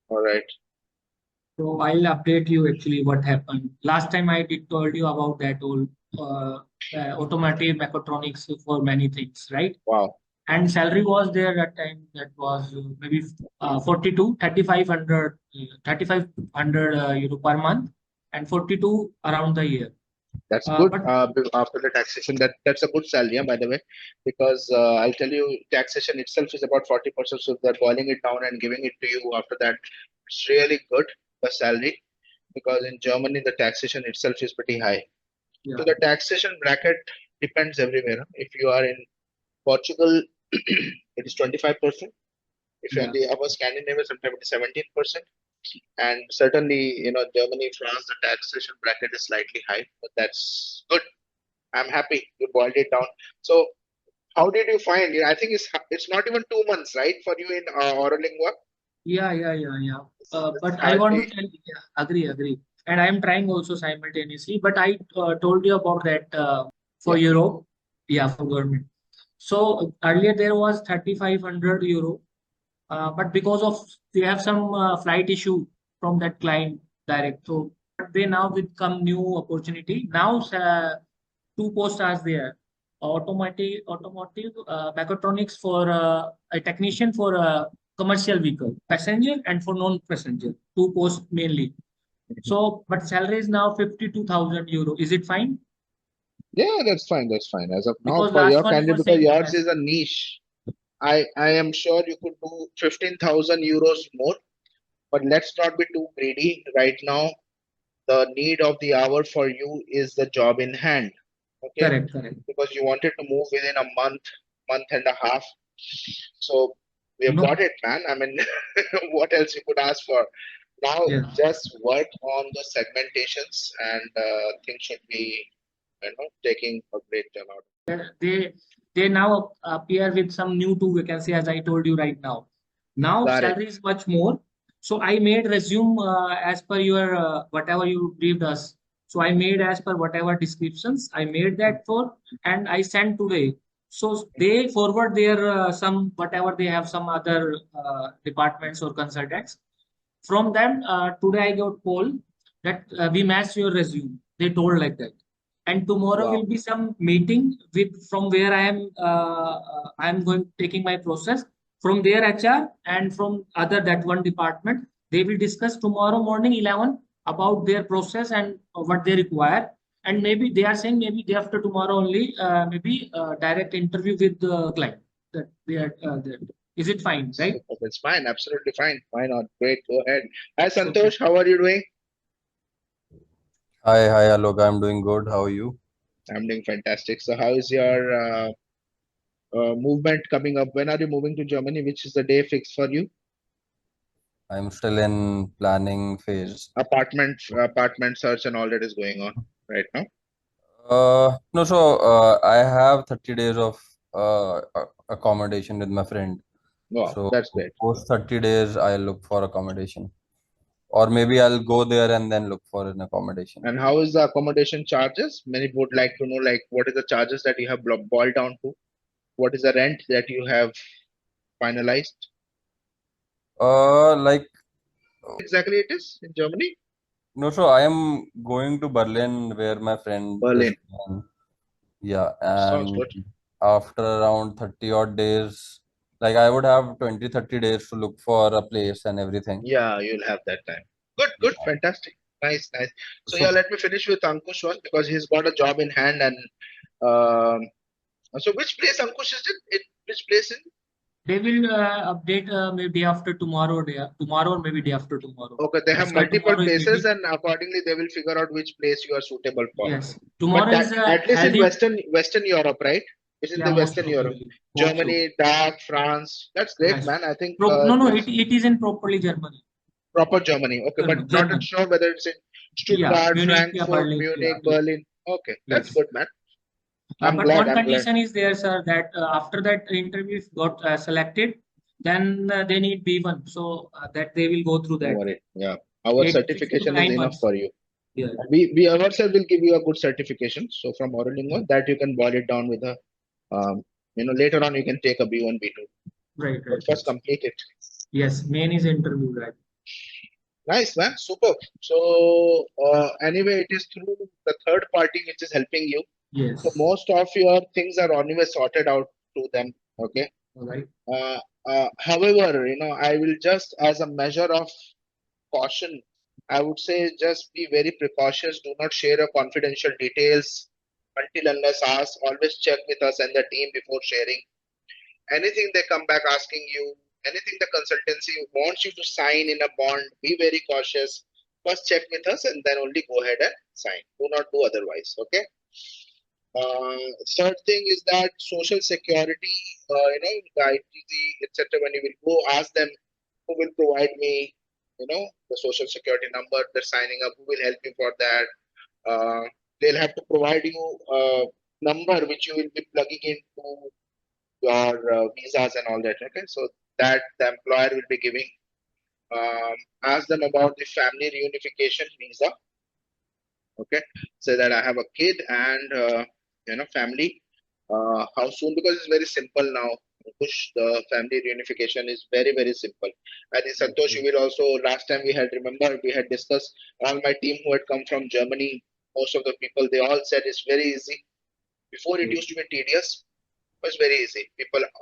All right. So I'll update you actually what happened. Last time I did told you about that whole uh, automotive mechatronics for many things, right? Wow. And salary was there at time that was maybe 42, 3,500 euro per month and 42 around the year. That's good. But After the taxation, that's a good salary, by the way, because I'll tell you, taxation itself is about 40%. So they're boiling it down and giving it to you after that. It's really good, the salary, because in Germany the taxation itself is pretty high. So yeah, the taxation bracket depends everywhere. If you are in Portugal, it is 25%. If you're in yeah, the other Scandinavia, sometimes it is 17%. And certainly, Germany, France, the taxation bracket is slightly high, but that's good. I'm happy you boiled it down. So, how did you find it? I think it's not even 2 months, right, for you in Orolingua? yeah. It's But I want to hardly. tell you, yeah, agree. And I am trying also simultaneously. But I told you about that for Yeah. Europe, yeah, for government. So earlier there was 3,500 euro, but because of they have some flight issue from that client direct. So but they now with come new opportunity. Now two posts are there. Automotive mechatronics for a technician for a commercial vehicle, passenger and for non-passenger. Two posts mainly. Mhm. So, but salary is now 52,000 euro. Is it fine? Yeah, that's fine. That's fine. As of now, Because for last your one you were candidate, because saying yours yes. is a niche. I am sure you could do 15,000 euros more, but let's not be too greedy right now. The need of the hour for you is the job in hand. Okay, Correct. because you wanted to move within a month and a half. So we have No, got it, man. I mean, what else you could ask for? Now yeah. just work on the segmentations, and things should be, taking a great turn out. They they now appear with some new two vacancy as I told you right now. Now Got it. salary is much more. So I made resume as per your whatever you briefed us. So I made as per whatever descriptions I made that for and I sent today. So they forward their some whatever they have some other departments or consultants. From them today I got call that we match your resume. They told like that and tomorrow Wow. will be some meeting with from where I am going taking my process from their HR and from other that one department. They will discuss tomorrow morning 11 about their process and what they require. And maybe they are saying maybe day after tomorrow only, maybe direct interview with the client. That they are there. Is it fine, right? Super. That's fine. Absolutely fine. Why not? Great. Go ahead. Hi, So Santosh. How are you doing? Hi, Alok. I'm doing good. How are you? I'm doing fantastic. So, how is your movement coming up? When are you moving to Germany? Which is the day fixed for you? I'm still in planning phase. Apartment search and all that is going on right now. No, so I have 30 days of accommodation with my friend. Wow, So that's great. post 30 days, I'll look for accommodation. Or maybe I'll go there and then look for an accommodation. And how is the accommodation charges? Many would like to know, like, what is the charges that you have boiled down to? What is the rent that you have finalized? Like, Exactly, it is in Germany. no, so I am going to Berlin where my friend is. Berlin. Yeah, Sounds and good. after around 30 odd days, like I would have 20, 30 days to look for a place and everything. Yeah, you'll have that time. Good, good, Yeah. fantastic. Nice. So yeah, So, let me finish with Ankush one because he's got a job in hand and um so which place Ankush is it? Which place in? they will update maybe day after tomorrow, tomorrow or maybe day after tomorrow. Okay, they have That's why multiple tomorrow is places meeting. and accordingly they will figure out which place you are suitable for. Yes, But tomorrow that is at least in healthy. Western Europe, right? It's in Yeah, the most Western Europe. probably, hope so. Germany, DACH, France. That's great, Yes. man. I think No, no, this it is in properly Germany. proper Germany. Okay, but not German. sure whether it's in Yeah, Stuttgart, Munich, yeah, Frankfurt, Berlin. Munich, Berlin. Okay, that's Yes. good, man. I'm But glad. one I'm glad. condition is there, sir, that after that interview if got selected, then they need B1. So that they will go through Don't that. worry. Yeah, our 6 to certification is 9 enough months. for you. Yeah. We ourselves will give you a good certification. So from Oralingo, that you can boil it down with a later on you can take a B1, B2. Right, But right, first right. complete it. Yes, main is interview, right? Nice, man. Super. So, anyway, it is through the third party which is helping you. So, Yes. most of your things are anyway sorted out to them. Okay. All right. However, I will just, as a measure of caution, I would say just be very precautious. Do not share your confidential details until unless asked. Always check with us and the team before sharing. Anything they come back asking you, anything the consultancy wants you to sign in a bond, be very cautious. First check with us and then only go ahead and sign. Do not do otherwise. Okay. Third thing is that social security, the ITC, etc. When you will go ask them who will provide me, the social security number, they're signing up, who will help you for that. They'll have to provide you a number which you will be plugging into your visas and all that. Okay, so that the employer will be giving. Ask them about the family reunification visa. Okay, say that I have a kid and family. How soon? Because it's very simple now. Push the family reunification is very very simple. I think Santosh, you will also last time we had discussed all my team who had come from Germany. Most of the people they all said it's very easy. Before it used to be tedious. It's very easy.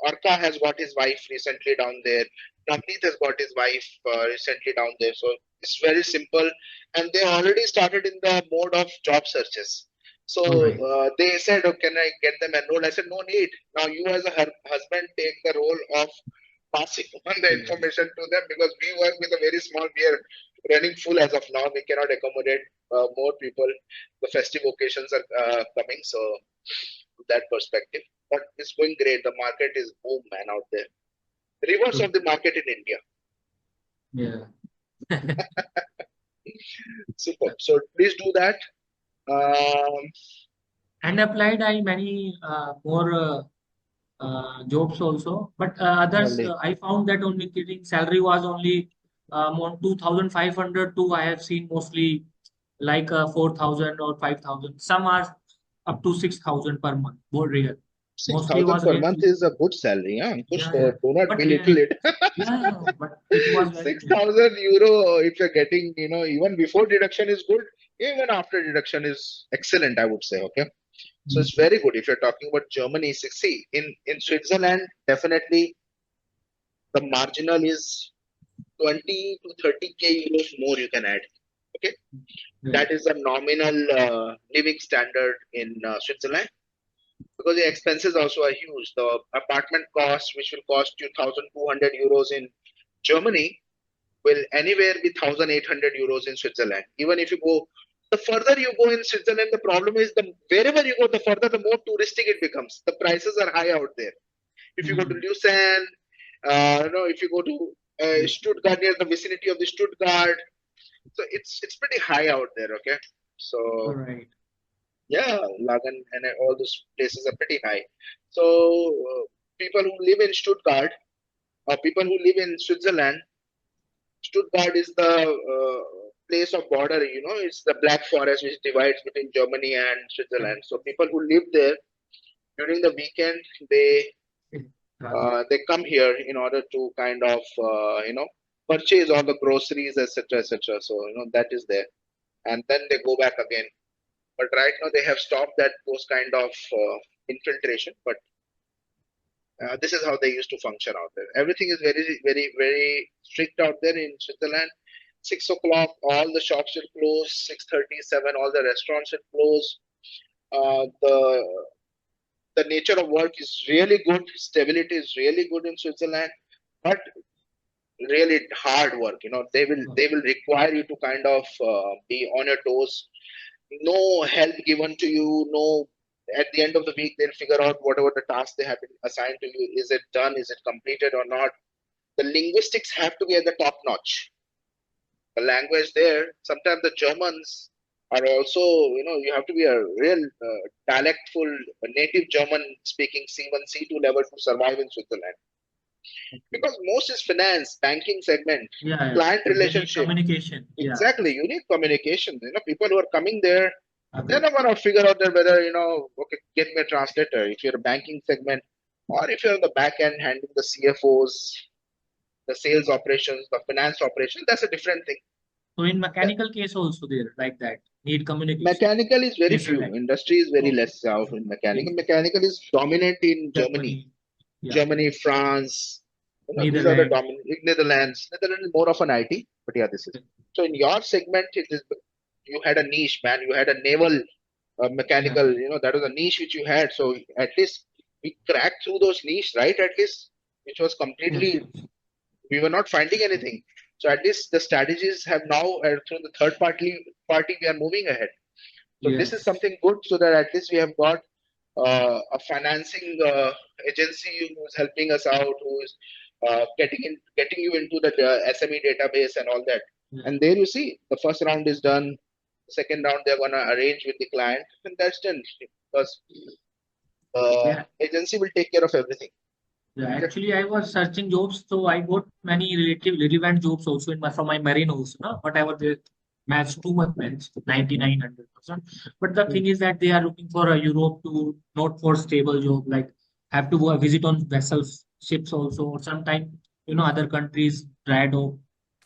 Orca has got his wife recently down there. Navneet has got his wife recently down there. So it's very simple. And they already started in the mode of job searches. So All right. they said, oh, can I get them enrolled? I said, no need. Now you as a husband take the role of passing on the information to them because we work with a very small, we are running full as of now. We cannot accommodate more people. The festive occasions are coming. So that perspective. But it's going great. The market is boom, man, out there. Reverse of the market in India. Yeah. Super. So please do that. Um, And applied I many more jobs also, but others only. I found that on LinkedIn salary was only on 2,500 to I have seen mostly like 4,000 or 5,000. Some are up to 6,000 per month. More rare. Mostly 6,000 was per month really is a good salary. Huh? Ankush, yeah, yeah. do not But belittle it. yeah, but it was very less. 6,000 euro, if you're getting, even before deduction is good, even after deduction is excellent, I would say. Okay. So Mm. it's very good. If you're talking about Germany, see, in Switzerland, definitely the marginal is 20 to 30k euros more you can add. Okay. Right. That is the nominal living standard in Switzerland because the expenses also are huge. The apartment cost, which will cost you 1,200 euros in Germany, will anywhere be 1,800 euros in Switzerland. Even if you go, the further you go in Switzerland, the problem is the wherever you go, the further, the more touristic it becomes. The prices are high out there. If you go to Mm. Lucerne, if you go to Stuttgart, near the vicinity of the Stuttgart, so it's pretty high out there. Okay, All so right. yeah, Lagan and all those places are pretty high. So people who live in Stuttgart or people who live in Switzerland, Stuttgart is the place of border. It's the Black Forest which divides between Germany and Switzerland. So people who live there during the weekend, they Rather. they come here in order to kind of purchase all the groceries, etc., etc. So that is there, and then they go back again. But right now they have stopped that those kind of infiltration. But this is how they used to function out there. Everything is very, very, very strict out there in Switzerland. 6 o'clock, all the shops will close. 6:30, 7, all the restaurants will close. The nature of work is really good. Stability is really good in Switzerland, but really hard work. They will require you to kind of be on your toes. No help given to you. No, at the end of the week they'll figure out whatever the task they have been assigned to you. Is it done? Is it completed or not? The linguistics have to be at the top notch. The language there. Sometimes the Germans are also, you have to be a real dialectful native German speaking C1, C2 level to survive in Switzerland because most is finance, banking segment, Yeah, client yeah. They need relationship. communication. Yeah. Exactly. You need communication. People who are coming there, they're Agree. not going to figure out that whether, okay, get me a translator if you're a banking segment or if you're on the back end handling the CFOs. the sales operations, the finance operations, that's a different thing. So in mechanical case also there like that need communication. Mechanical is very Different few. type. Industry is very Okay. less out in mechanical. Okay. Mechanical is dominant in Germany, Germany. Yeah. Germany, France. These are the Netherlands. dominant. Netherlands. Netherlands is more of an IT, but yeah, this is. So in your segment, it is you had a niche, man. You had a naval mechanical. That was a niche which you had. So at least we cracked through those niche, right? At least, which was completely. We were not finding anything. So at least the strategies have now through the third party we are moving ahead. So this is Yes. something good, so that at least we have got a financing agency who's helping us out, who is getting you into the SME database and all that. Yeah. And there you see the first round is done. The second round they're gonna arrange with the client, and that's done because agency will take care of everything. Yeah, actually, I was searching jobs, so I got many relevant jobs also from my marine also, no? Whatever the match, too much match, 99, 100%. But the thing is that they are looking for a Europe to not for stable job, like have to go visit on vessels, ships also, or sometime, other countries, dry dock,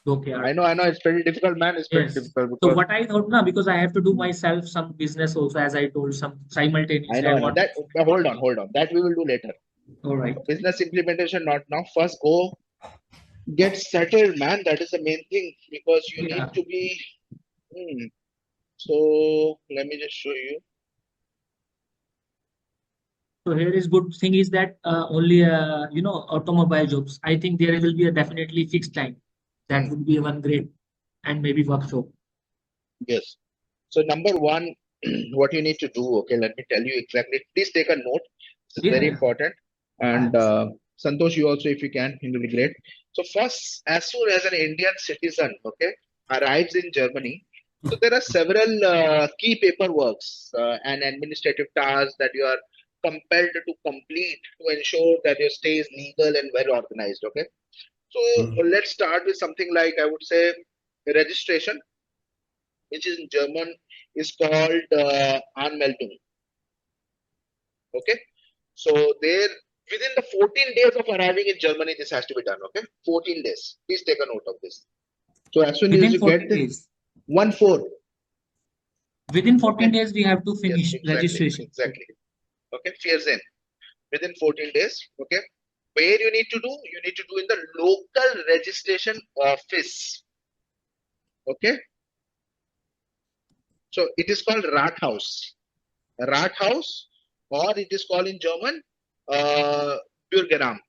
dockyard. I know, it's pretty difficult, man. It's pretty Yes. difficult So because what I thought now, because I have to do myself some business also, as I told, some simultaneously. I know that. Hold on. That we will do later. All right. Business implementation, not now. First, go get settled, man. That is the main thing because you need to be. So let me just show you. So here is good thing is that only automobile jobs. I think there will be a definitely fixed time. That would be one grade, and maybe workshop. Yes. So number one, what you need to do. Okay, let me tell you exactly. Please take a note. This is very important. And Santosh, you also, if you can, it will be great. So first, as soon as an Indian citizen, okay, arrives in Germany, so there are several key paperworks and administrative tasks that you are compelled to complete to ensure that your stay is legal and well organized. Okay, so let's start with something like I would say registration, which is in German is called Anmeldung. Okay, so there within the 14 days of arriving in Germany, this has to be done. Okay, 14 days. Please take a note of this. So as soon as you get this, 1-4. Within 14 days, we have to finish exactly, registration. Exactly. Okay, Fearzen. Within 14 days. Okay. Where you need to do? You need to do in the local registration office. Okay. So it is called Rathaus. Rathaus, or it is called in German Bürgeramt.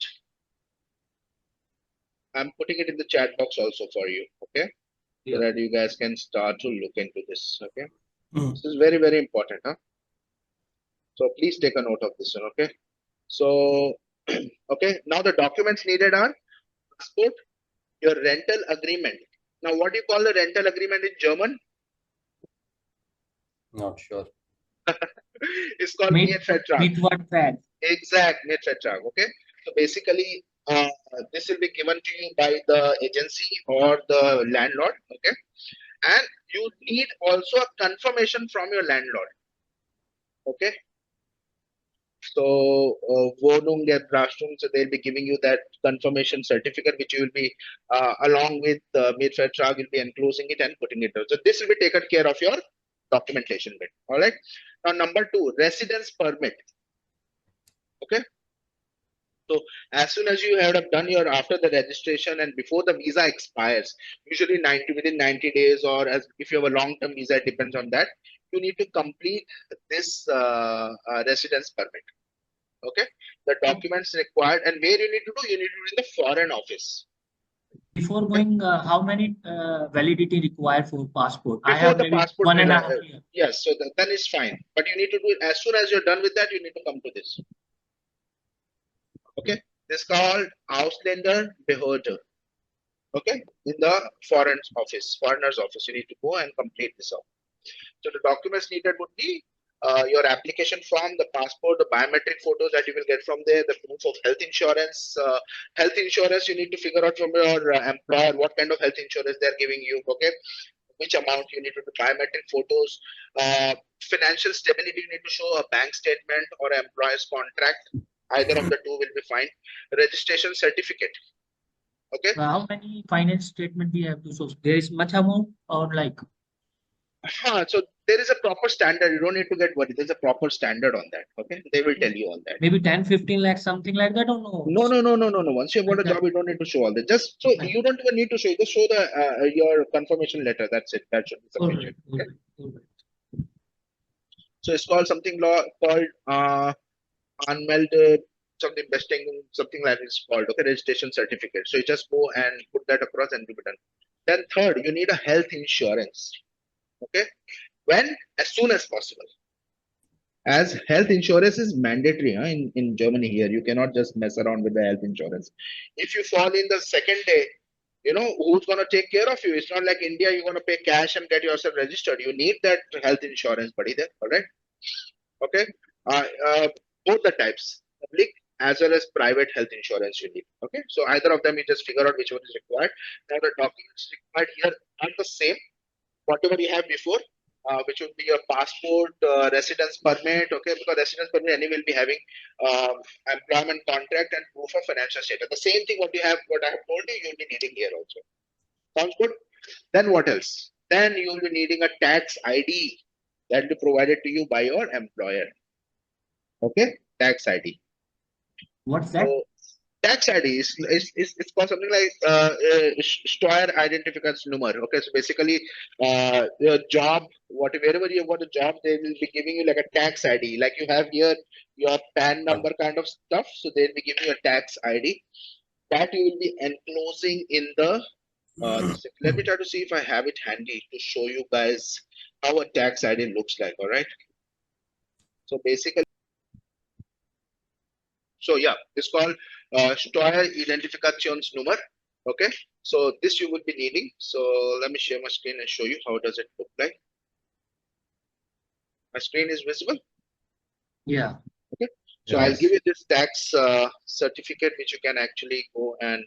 I'm putting it in the chat box also for you. Okay. So that you guys can start to look into this. Okay. This is very, very important. Huh? So please take a note of this one. Okay. So, okay. Now the documents needed are passport, your rental agreement. Now, what do you call the rental agreement in German? Not sure. It's called Mietvertrag. Mietvertrag. Exact, Mietvertrag. Okay. So basically, this will be given to you by the agency or the landlord. Okay. And you need also a confirmation from your landlord. Okay. So, Wohnungserbrachung, so they'll be giving you that confirmation certificate, which you will be, along with the Mietvertrag, will be enclosing it and putting it out. So this will be taken care of your documentation bit. All right. Now, number 2, residence permit. Okay. So as soon as you have done your after the registration and before the visa expires, usually within 90 days, or as if you have a long-term visa, it depends on that. You need to complete this residence permit. Okay, the documents required and where you need to do, you need to do in the foreign office. Before going, how many validity required for passport? Before I have the maybe passport, 1.5 years. Yes, so then it's fine. But you need to do it as soon as you're done with that. You need to come to this. Okay, this is called Ausländerbehörde. Okay, in the foreigners office, you need to go and complete this up. So the documents needed would be your application form, the passport, the biometric photos that you will get from there, the proof of health insurance. Health insurance, you need to figure out from your employer what kind of health insurance they're giving you. Okay, which amount you need to do, biometric photos, financial stability, you need to show a bank statement or employer's contract. Either of the two will be fine. Registration certificate. Okay. How many finance statement we have to show? There is much amount or like So there is a proper standard. You don't need to get worried. There's a proper standard on that. Okay. They will tell you on that. maybe 10, 15 lakhs, something like that, or no? No. Once you've got a Like that. job, you don't need to show all that. Just so Fine. you don't even need to show. Just show the your confirmation letter. That's it. That should be All right, sufficient. all Okay. right, all right. So it's called something law called unmelded something vesting, something like it's called. Okay, registration certificate. So you just go and put that across and be done. Then third, you need a health insurance. Okay, when? As soon as possible. As health insurance is mandatory in Germany here. You cannot just mess around with the health insurance. If you fall in the second day, you know who's going to take care of you. It's not like India, you're going to pay cash and get yourself registered. You need that health insurance, buddy, there. All right. Okay. Both the types, public as well as private health insurance you need. Okay. So either of them, you just figure out which one is required. Now the documents required here are the same, whatever you have before, which would be your passport, residence permit. Okay, because residence permit anyway will be having employment contract and proof of financial status. The same thing what you have, what I have told you, you'll be needing here also. Sounds good? Then what else? Then you'll be needing a tax ID that will be provided to you by your employer. Okay, tax ID. What's that? So tax ID is it's called something like Steueridentifikationsnummer. Okay, so basically, your job, wherever you've got a job, they will be giving you like a tax ID, like you have here your PAN number kind of stuff. So they'll be giving you a tax ID that you will be enclosing in the. Let me try to see if I have it handy to show you guys how a tax ID looks like. All right. So basically. So yeah, it's called Steueridentifikationsnummer. Okay, so this you will be needing. So let me share my screen and show you how does it look like. My screen is visible. Yeah. Okay, so I'll Yes. give you this tax certificate, which you can actually go and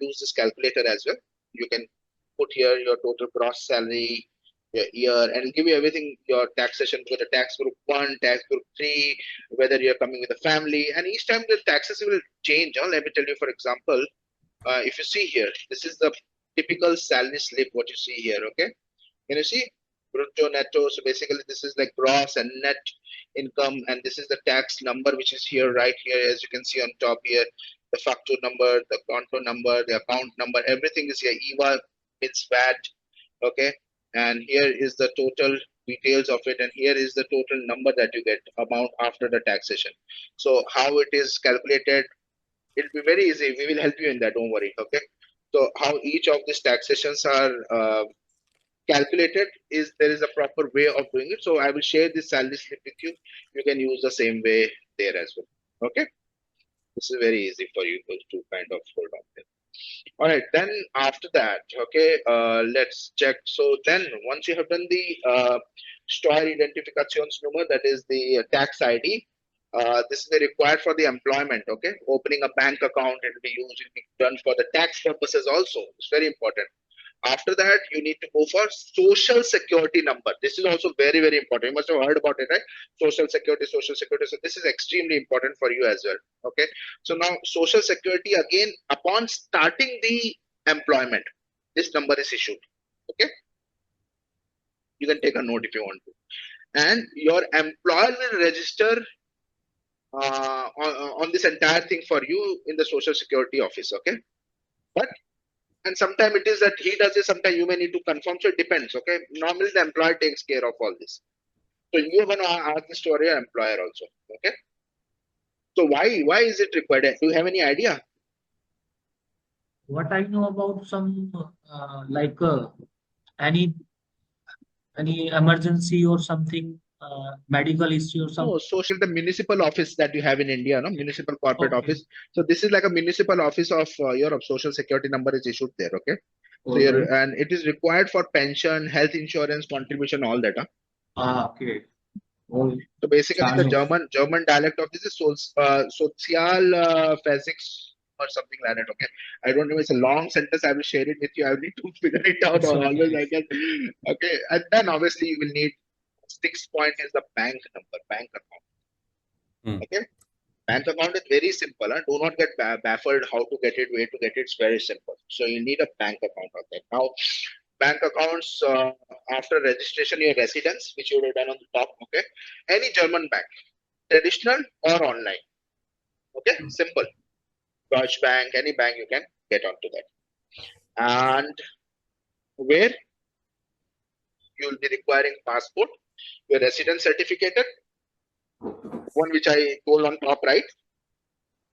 use this calculator as well. You can put here your total gross salary, your year, and it'll give you everything, your taxation for the tax group 1, tax group 3, whether you're coming with a family, and each time the taxes will change. Let me tell you, for example, if you see here, this is the typical salary slip, what you see here, okay? Can you see? Brutto, netto. So basically, this is like gross and net income, and this is the tax number, which is here, right here, as you can see on top here. The factor number, the conto number, the account number, everything is here. EVA means VAT, okay? And here is the total details of it, and here is the total number that you get, amount after the taxation. So how it is calculated, it'll be very easy. We will help you in that, don't worry, okay? So how each of these taxations are calculated is there is a proper way of doing it. So I will share this salary slip with you. You can use the same way there as well. Okay. This is very easy for you to kind of hold on there. All right. Then after that, okay, let's check. So then once you have done the Steueridentifikationsnummer, that is the tax ID, this is required for the employment. Okay. Opening a bank account, it will be used, it will be done for the tax purposes also. It's very important. After that, you need to go for social security number. This is also very, very important. You must have heard about it, right? Social security, social security. So this is extremely important for you as well. Okay. So now social security, again, upon starting the employment, this number is issued. Okay. You can take a note if you want to. And your employer will register on this entire thing for you in the social security office. Okay. But and sometimes it is that he does it, sometimes you may need to confirm. So it depends. Okay. Normally the employer takes care of all this. So you are going to ask this to your employer also. Okay. So why is it required? Do you have any idea? What I know about some like any emergency or something, medical issue or No, something. social, the municipal office that you have in India, no, municipal corporate Okay. office. So this is like a municipal office of Europe. Social security number is issued there. Okay. So All right. and it is required for pension, health insurance, contribution, all that. Okay. All So basically, the Charlo. German dialect of this is Sozial or something like that. Okay, I don't know. It's a long sentence. I will share it with you. I will need to figure it out. It's Or always okay. like that. Okay, and then obviously you will need 6 point is the bank number, bank account. Hmm. Okay, Bank account is very simple. Do not get baffled how to get it, where to get it. It's very simple. So you need a bank account on that. Now, bank accounts after registration, your residence, which you would have done on the top. Okay, any German bank, traditional or online. Okay, simple. Deutsche Bank, any bank you can get onto that. And where you will be requiring passport, your residence certificate, one which I told on top right,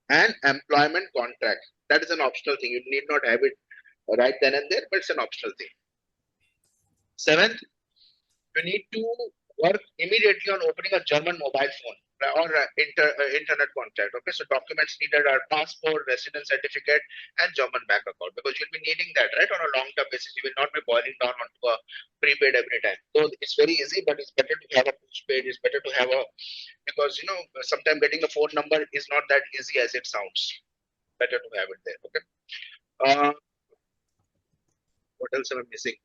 and employment contract. That is an optional thing. You need not have it right then and there, but it's an optional thing. Seventh, you need to work immediately on opening a German mobile phone or internet contract. Okay, so documents needed are passport, residence certificate, and German bank account, because you'll be needing that, right, on a long-term basis. You will not be boiling down onto a prepaid every time. So it's very easy, but it's better to have a postpaid. It's better to have a, because sometimes getting a phone number is not that easy as it sounds. Better to have it there. Okay. What else am I missing?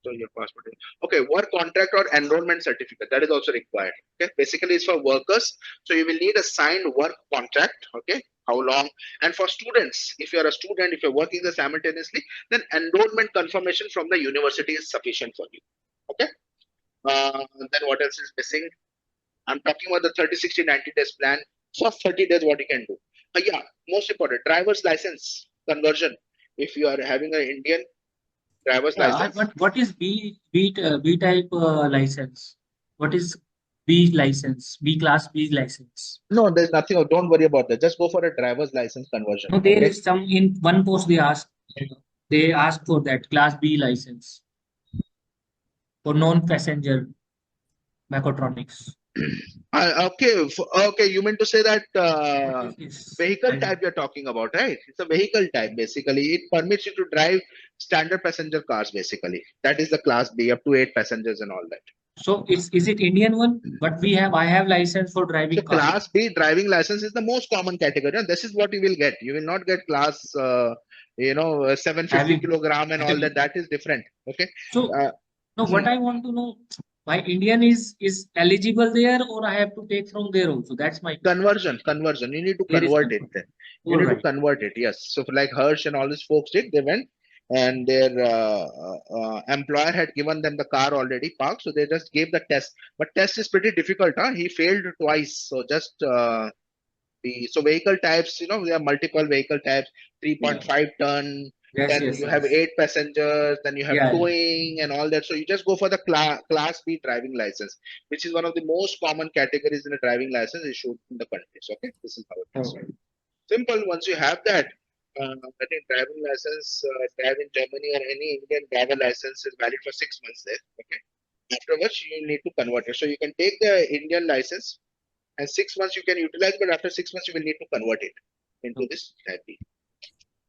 So your passport. Okay, work contract or enrollment certificate, that is also required. Okay, basically it's for workers. So you will need a signed work contract. Okay, how long? And for students, if you are a student, if you're working there simultaneously, then enrollment confirmation from the university is sufficient for you. Okay. Then what else is missing? I'm talking about the 30, 60, 90 days plan. First 30 days, what you can do. Yeah, most important, driver's license conversion. If you are having an Indian driver's license. What is B type license? What is B license? B class B license? No, there's nothing. Don't worry about that. Just go for a driver's license conversion. No, there Okay? is some in one post they ask for that class B license for non-passenger mechatronics. Okay. You meant to say that What is this? vehicle type you're talking about, right? It's a vehicle type basically. It permits you to drive standard passenger cars basically. That is the class B, up to 8 passengers and all that. So is it Indian one? But I have license for driving So car. class B driving license is the most common category, and this is what you will get. You will not get class 750 Having- kilogram and all that. That is different. Okay. So now what I want to know, my Indian is eligible there, or I have to take from there also? That's my conversion. You need to There is convert it. conversion. You need to Alright. convert it. Yes. So for like Hirsch and all these folks did, they went and their employer had given them the car already parked, so they just gave the test. But test is pretty difficult, huh? He failed twice. So just vehicle types, there are multiple vehicle types, 3.5 ton. Then you have 8 passengers, then you have towing and all that. So you just go for the class B driving license, which is one of the most common categories in a driving license issued in the countries. Okay, this is how it is. Okay. Simple. Once you have that, I think driving license, drive in Germany or any Indian driver license is valid for 6 months there. Okay. Afterwards, you need to convert it. So you can take the Indian license, and 6 months you can utilize, but after 6 months you will need to convert it into this type B.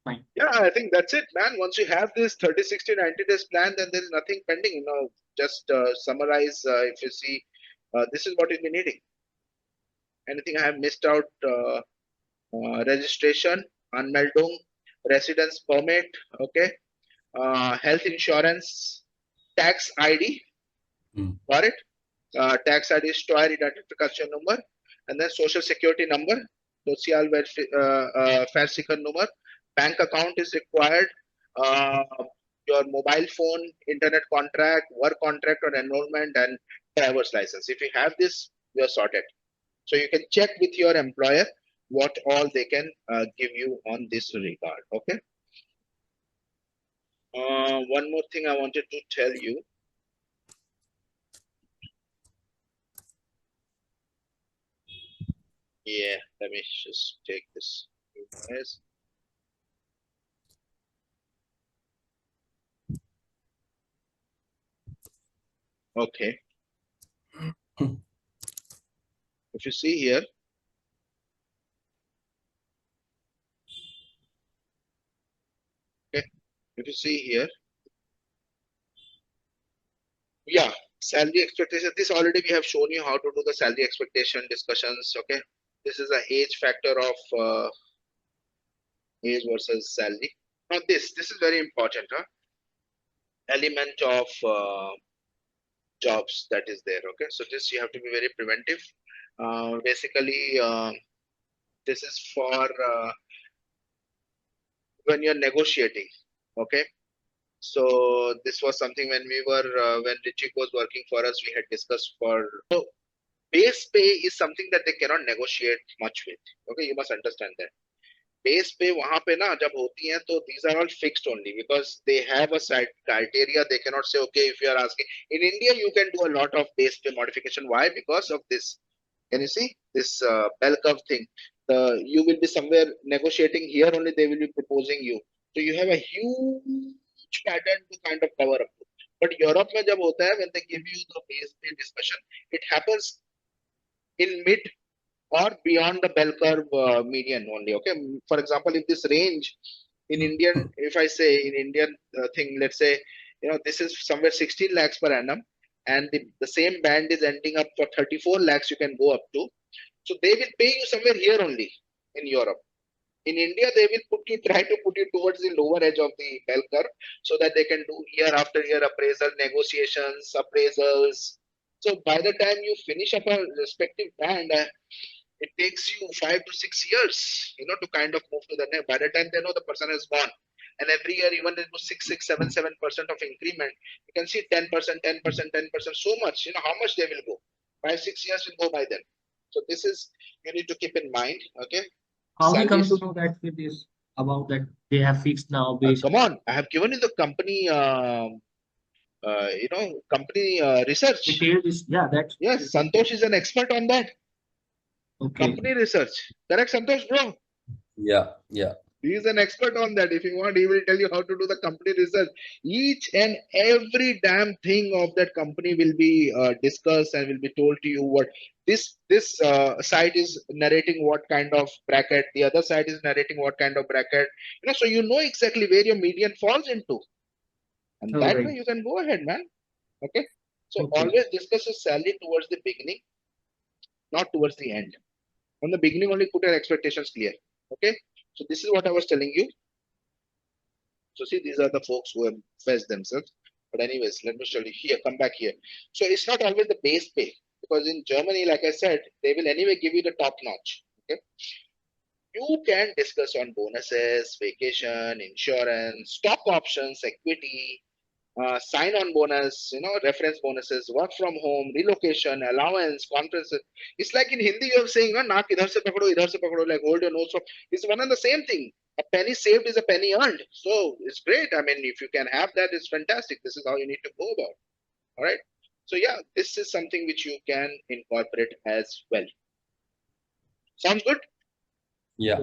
Fine. Yeah, I think that's it, man. Once you have this 30, 60, 90 days plan, then there is nothing pending. Just summarize. If you see, this is what you'll be needing. Anything I have missed out? Registration, Anmeldung, residence permit, okay, health insurance, tax ID, got it? Tax ID is Steueridentifikation number, and then social security number, Sozialversicherung number, bank account is required, your mobile phone, internet contract, work contract or enrollment, and driver's license. If you have this, you're sorted. So you can check with your employer what all they can give you on this regard. Okay. One more thing I wanted to tell you. Yeah, let me just take this. Okay. If you see here, okay, if you see here, yeah, salary expectation. This already we have shown you how to do the salary expectation discussions. Okay, this is a age factor of age versus salary. Now this is very important, huh? Element of jobs that is there. Okay, so this you have to be very preventive. Basically, this is for when you're negotiating. Okay. So this was something when when Richie was working for us, we had discussed for. So base pay is something that they cannot negotiate much with. Okay, you must understand that. Base पे वहां पे ना जब होती हैं तो these are all fixed only because they have a set criteria. They cannot say okay, if you are asking in India you can do a lot of base pay modification. Why? Because of this. Can you see this bell curve thing? You will be somewhere negotiating here only. They will be proposing you. So you have a huge pattern to kind of cover up. But Europe में जब होता है when they give you the base pay discussion, it happens in mid or beyond the bell curve median only. Okay. For example, if this range in Indian, if I say in Indian thing, let's say, this is somewhere 16 lakhs per annum, and the same band is ending up for 34 lakhs, you can go up to. So they will pay you somewhere here only in Europe. In India, they will try to put you towards the lower edge of the bell curve so that they can do year after year appraisal negotiations, appraisals. So by the time you finish up a respective band, it takes you 5 to 6 years, to kind of move to the next. By the time they know the person is gone, and every year, even it was 6, 6, 7% of increment, you can see 10%, 10%, 10%, so much. How much they will go. 5, 6 years will go by then. So this is you need to keep in mind. Okay. How we come to Salaries. know that with this about that they have fixed now base? Come on, I have given you the company, company research. Detailed is that's Yes, Santosh is an expert on that. okay. Company research. Correct, Santosh, bro? Yeah, yeah. He is an expert on that. If you want, he will tell you how to do the company research. Each and every damn thing of that company will be discussed and will be told to you what this site is narrating, what kind of bracket, the other side is narrating what kind of bracket. So you know exactly where your median falls into, and that way you can go ahead, man. Okay. So always discuss your salary towards the beginning, not towards the end. From the beginning, only put your expectations clear. Okay. So this is what I was telling you. So see, these are the folks who have fetched themselves. But anyways, let me show you here. Come back here. So it's not always the base pay because in Germany, like I said, they will anyway give you the top notch. Okay. You can discuss on bonuses, vacation, insurance, stock options, equity, sign-on bonus, reference bonuses, work from home, relocation, allowance, conferences. It's like in Hindi you are saying, "Naak idhar se pakdo," like hold your nose. So it's one and the same thing. A penny saved is a penny earned. So it's great. I mean, if you can have that, it's fantastic. This is how you need to go about. All right. So yeah, this is something which you can incorporate as well. Sounds good? Yeah.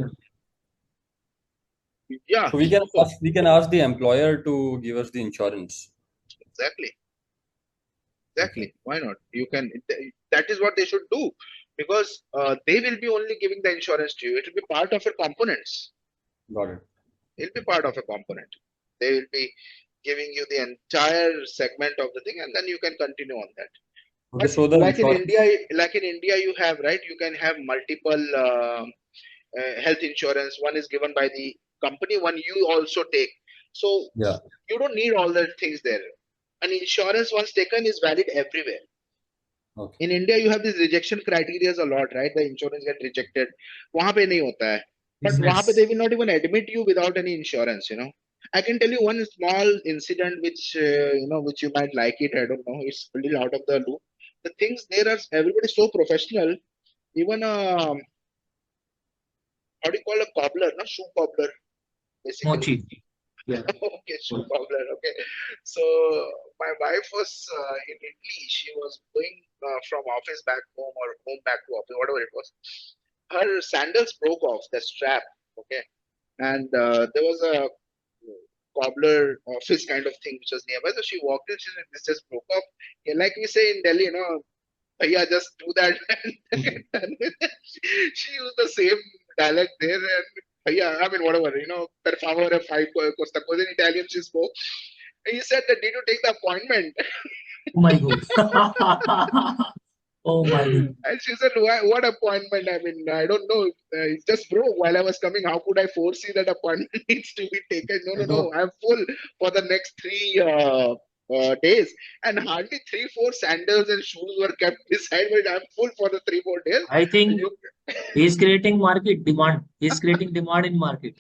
Yeah. So we can ask the employer to give us the insurance. Exactly. Exactly. Why not? You can. That is what they should do, because they will be only giving the insurance to you. It will be part of your components. Got it. It'll be part of a component. They will be giving you the entire segment of the thing, and then you can continue on that. Okay, so the like in India, you have, right? You can have multiple health insurance. One is given by the company, one you also take. So yeah, you don't need all the things there. An insurance once taken is valid everywhere. okay. In India, you have these rejection criteria a lot, right? The insurance get rejected. वहाँ पे नहीं होता है. But वहाँ पे they will not even admit you without any insurance. I can tell you one small incident which which you might like it. I don't know. It's a little out of the loop. The things there are everybody so professional. Even how do you call a cobbler? No, shoe cobbler, basically. Mochi. Yeah. Okay, shoe cobbler. Okay. So my wife was in Italy. She was going from office back home or home back to office, whatever it was. Her sandals broke off the strap. Okay. And there was a cobbler office kind of thing which was nearby. So she walked in. She said, "This just broke off." Yeah, like we say in Delhi, yeah, just do that and get done with it. She used the same dialect there, and yeah, I mean, whatever, per favore, fai questa cosa in Italian she spoke. And he said that, "Did you take the appointment?" Oh my God. Oh my God. And she said, what appointment? I mean, I don't know. It just broke while I was coming. How could I foresee that appointment needs to be taken? No. I'm full for the next days, and hardly 3-4 sandals and shoes were kept beside. But I'm full for the 3-4 days. I think You he's creating market demand. He's creating demand in market.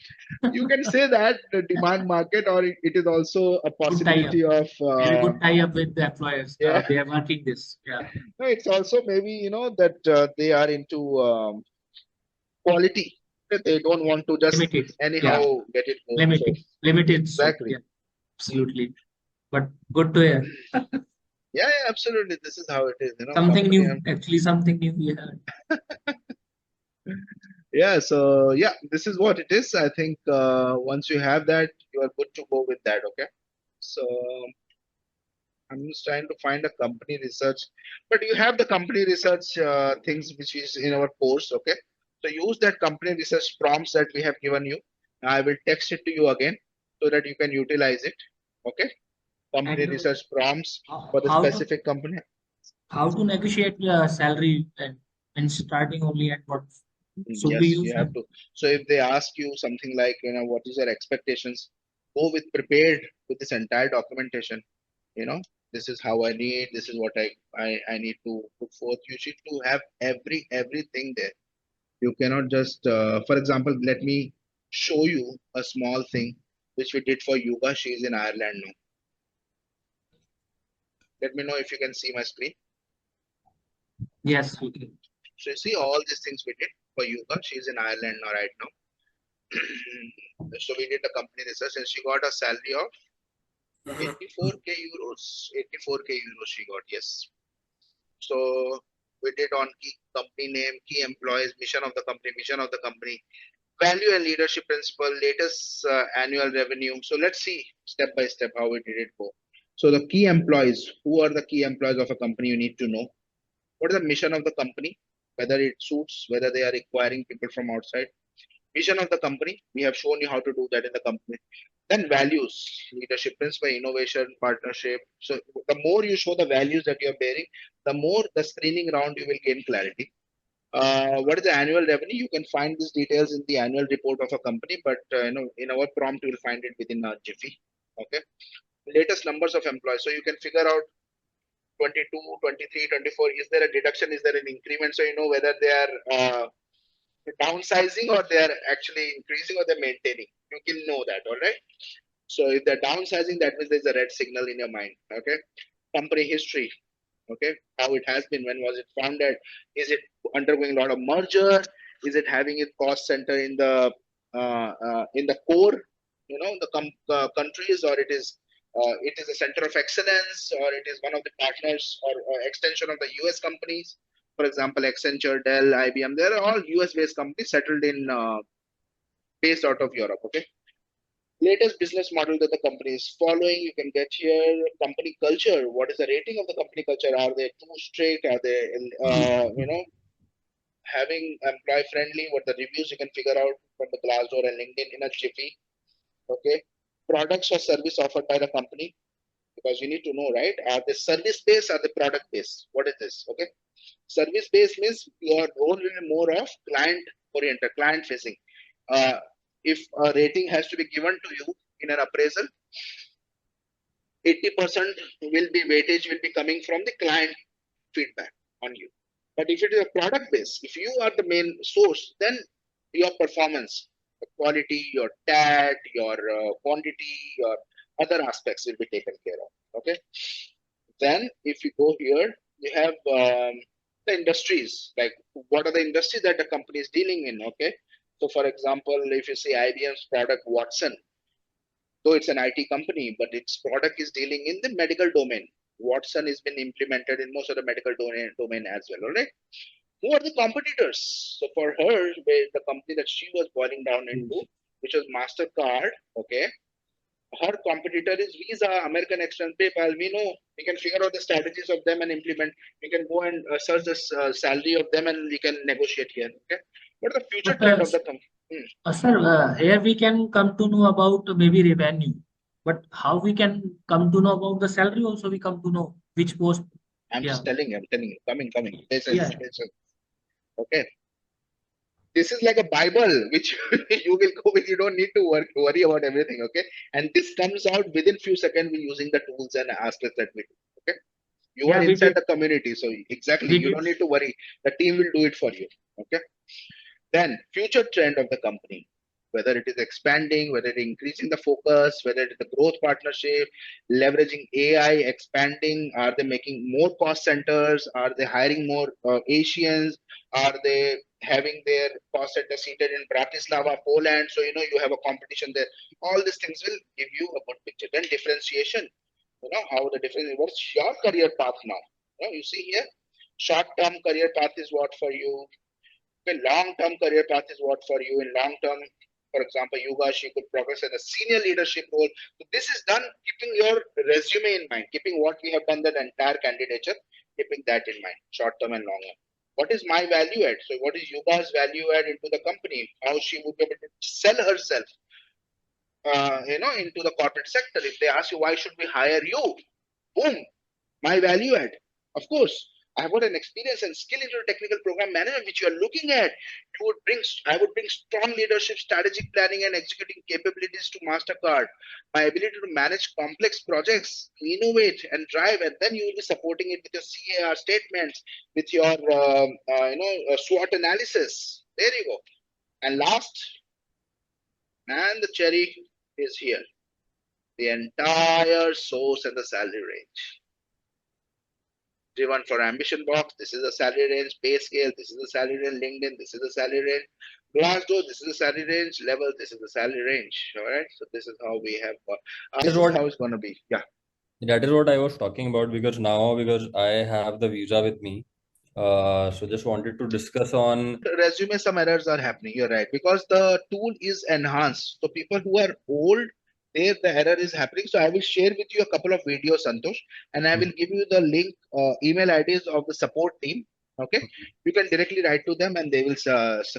you can say that the demand market, or it is also a Good tie-up. possibility of Very good tie-up with the employers. yeah. They are working this. Yeah. No, it's also maybe that they are into quality. That they don't want to just Limited. anyhow Yeah. get it more. So Limited stock. exactly. Yeah. Absolutely. But good to hear. Yeah, absolutely. This is how it is. Something Company. new. Actually, something new. Yeah. Yeah. So yeah, this is what it is. I think once you have that, you are good to go with that. Okay. So I'm just trying to find a company research, but you have the company research things which is in our course. Okay. So use that company research prompts that we have given you. I will text it to you again so that you can utilize it. Okay. Company And research prompts for the how to specific company. negotiate salary and starting only at what should we Yes, use you have them? to. So if they ask you something like, what is your expectations? Go with prepared with this entire documentation. You know, this is how I need, this is what I need to put forth. You should to have everything there. You cannot just, for example, let me show you a small thing which we did for Yuga. She is in Ireland now. Let me know if you can see my screen. Yes. Okay. So you see all these things we did for Yuga. She's in Ireland now right now. So we did the company research and she got a salary of 84k euros. 84k euros she got, yes. So we did on key company name, key employees, mission of the company, vision of the company, value and leadership principle, latest annual revenue. So let's see step by step how we did it go. So the key employees, who are the key employees of a company, you need to know. What is the mission of the company? Whether it suits, whether they are requiring people from outside. Vision of the company, we have shown you how to do that in the company. Then values, leadership principle, innovation, partnership. So the more you show the values that you're bearing, the more the screening round you will gain clarity. What is the annual revenue? You can find these details in the annual report of a company, but in our prompt you will find it within a jiffy. Okay. Latest numbers of employees, so you can figure out 22, 23, 24. Is there a deduction? Is there an increment? So you know whether they are downsizing or they are actually increasing or they're maintaining. You can know that. All right. So if they're downsizing, that means there's a red signal in your mind. Okay. Company history. Okay. How it has been. When was it founded? Is it undergoing a lot of merger? Is it having its cost center in the core, countries, or it is a center of excellence, or it is one of the partners or extension of the US companies. For example, Accenture, Dell, IBM, they're all US based companies settled in based out of Europe. Okay. Latest business model that the company is following, you can get here. Company culture, what is the rating of the company culture? Are they too strict? Are they having employee friendly? What the reviews you can figure out from the Glassdoor and LinkedIn in a jiffy. Okay. Products or service offered by the company, because you need to know, right? Are they service based? Are they product based? What is this? Okay. Service based means your role will be more of client oriented, client facing. If a rating has to be given to you in an appraisal, 80% will be weightage will be coming from the client feedback on you. But if it is a product base, if you are the main source, then your performance, the quality, your TAT, your quantity, your other aspects will be taken care of. Okay. Then if you go here, you have the industries, like what are the industries that the company is dealing in. Okay. So for example, if you see IBM's product Watson, though it's an IT company, but its product is dealing in the medical domain. Watson has been implemented in most of the medical domain as well. All right. Who are the competitors? So for her, the company that she was boiling down into, which was MasterCard, okay, her competitor is Visa, American Express, PayPal. We know we can figure out the strategies of them and implement. We can go and search the salary of them and we can negotiate here. Okay, what is the future But trend of the company? sir, here we can come to know about maybe revenue, but how we can come to know about the salary also we come to know which post. I'm Yeah. just telling you. I'm telling you. Coming. Patience, Yeah. patience. Okay. This is like a Bible, which you will go with. You don't need to worry about everything. Okay. And this comes out within few seconds using the tools and aspects that we do. Okay. You are Yeah, we inside did. the community. So exactly, We you did. don't need to worry. The team will do it for you. Okay. Then future trend of the company, whether it is expanding, whether it is increasing the focus, whether it is the growth partnership, leveraging AI, expanding, are they making more cost centers? Are they hiring more Asians? Are they having their cost center seated in Bratislava, Poland? So, you have a competition there. All these things will give you a good picture. Then differentiation, how the difference, what's your career path now? You see here, short-term career path is what for you, the long-term career path is what for you. In long term, for example, Yugash, you could progress in a senior leadership role. So this is done keeping your resume in mind, keeping what we have done, that entire candidature, keeping that in mind, short term and long term. What is my value add? So what is Yuga's value add into the company? How she would be able to sell herself, into the corporate sector. If they ask you, why should we hire you? Boom, my value add. Of course, I have got an experience and skill into technical program management, which you are looking at. I would bring strong leadership, strategic planning, and executing capabilities to Mastercard. My ability to manage complex projects, innovate and drive, and then you will be supporting it with your CAR statements, with your SWOT analysis. There you go. And last, and the cherry is here, the entire source and the salary range. Driven for ambition box, this is the salary range. Pay scale, this is the salary range. LinkedIn, this is the salary range. Glassdoor, this is the salary range. Level, this is the salary range. All right. So this is how we have. This is how it's going to be. Yeah. That is what I was talking about, because I have the visa with me. So just wanted to discuss on. Resume, some errors are happening. You're right, because the tool is enhanced. So people who are old, there the error is happening. So I will share with you a couple of videos, Santosh, and I will give you the link, email IDs of the support team. Okay, you can directly write to them and they will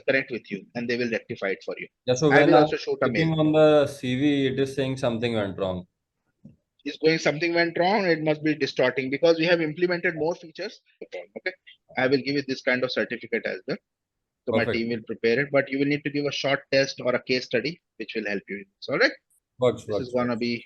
connect with you and they will rectify it for you. Yeah, so I when will I'm also shoot a mail. clicking on the CV, it is saying something went wrong. Is going something went wrong, it must be distorting, because we have implemented more features. Okay, I will give you this kind of certificate as well. So my Perfect. team will prepare it, but you will need to give a short test or a case study, which will help you in this. All right. Works, This is works. gonna be.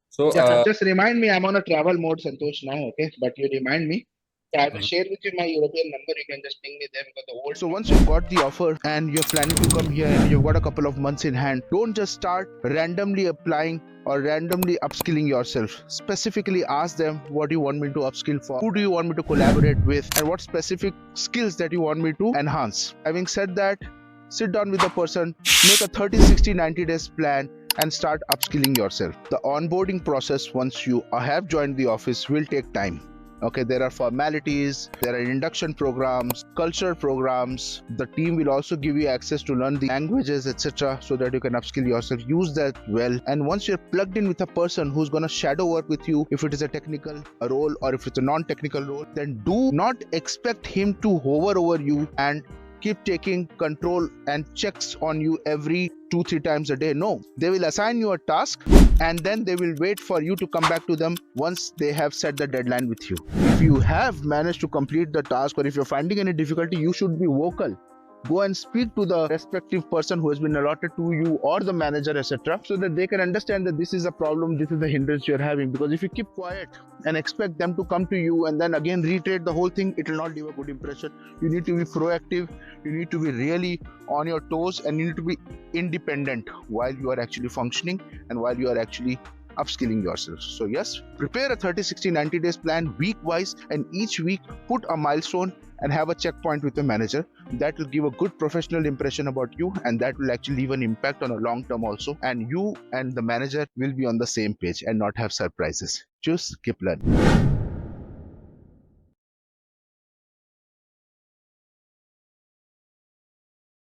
So, Yeah, just remind me. I'm on a travel mode, Santosh, now. Okay, but you remind me. So I will share with you my European number. You can just ping me there, because the old. So once you've got the offer and you're planning to come here and you've got a couple of months in hand, don't just start randomly applying or randomly upskilling yourself. Specifically ask them, what do you want me to upskill for? Who do you want me to collaborate with? And what specific skills that you want me to enhance? Having said that, sit down with the person, make a 30, 60, 90 days plan and start upskilling yourself. The onboarding process once you have joined the office will take time. Okay, there are formalities, there are induction programs, culture programs. The team will also give you access to learn the languages, etc., so that you can upskill yourself. Use that well. And once you're plugged in with a person who's going to shadow work with you, if it is a technical role or if it's a non-technical role, then do not expect him to hover over you and keep taking control and checks on you every 2-3 times a day. No, they will assign you a task and then they will wait for you to come back to them once they have set the deadline with you. If you have managed to complete the task or if you're finding any difficulty, you should be vocal. Go and speak to the respective person who has been allotted to you or the manager, etc., so that they can understand that this is a problem, this is the hindrance you're having. Because if you keep quiet and expect them to come to you and then again reiterate the whole thing, it will not leave a good impression. You need to be proactive, you need to be really on your toes, and you need to be independent while you are actually functioning and while you are actually upskilling yourself. So yes, prepare a 30, 60, 90 days plan week wise, and each week put a milestone and have a checkpoint with the manager. That will give a good professional impression about you, and that will actually leave an impact on a long term also, and you and the manager will be on the same page and not have surprises. Just keep learning.